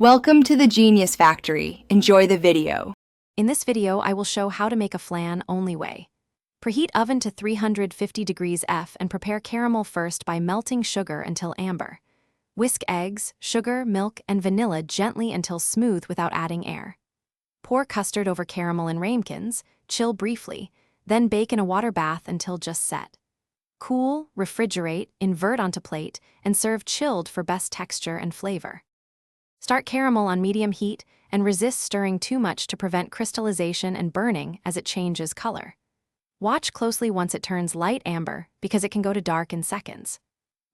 Welcome to the Genius Factory. Enjoy the video. In this video, I will show how to make a flan only way. Preheat oven to 350 degrees F and prepare caramel first by melting sugar until amber. Whisk eggs, sugar, milk, and vanilla gently until smooth without adding air. Pour custard over caramel in ramekins, chill briefly, then bake in a water bath until just set. Cool, refrigerate, invert onto plate, and serve chilled for best texture and flavor. Start caramel on medium heat and resist stirring too much to prevent crystallization and burning as it changes color. Watch closely once it turns light amber because it can go to dark in seconds.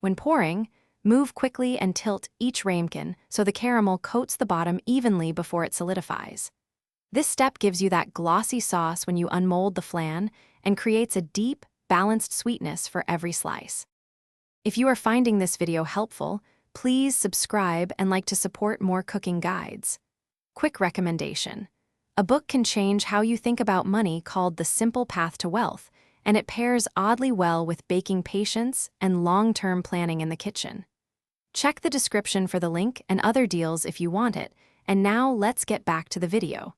When pouring, move quickly and tilt each ramekin so the caramel coats the bottom evenly before it solidifies. This step gives you that glossy sauce when you unmold the flan and creates a deep, balanced sweetness for every slice. If you are finding this video helpful, please subscribe and like to support more cooking guides. Quick recommendation. A book can change how you think about money called The Simple Path to Wealth, and it pairs oddly well with baking patience and long-term planning in the kitchen. Check the description for the link and other deals if you want it, and now let's get back to the video.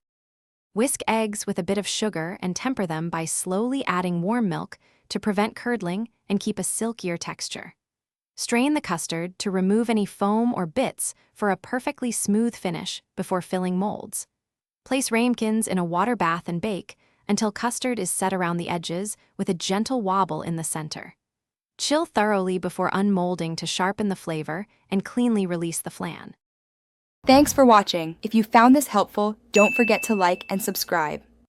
Whisk eggs with a bit of sugar and temper them by slowly adding warm milk to prevent curdling and keep a silkier texture. Strain the custard to remove any foam or bits for a perfectly smooth finish before filling molds. Place ramekins in a water bath and bake until custard is set around the edges with a gentle wobble in the center. Chill thoroughly before unmolding to sharpen the flavor and cleanly release the flan. Thanks for watching. If you found this helpful, don't forget to like and subscribe.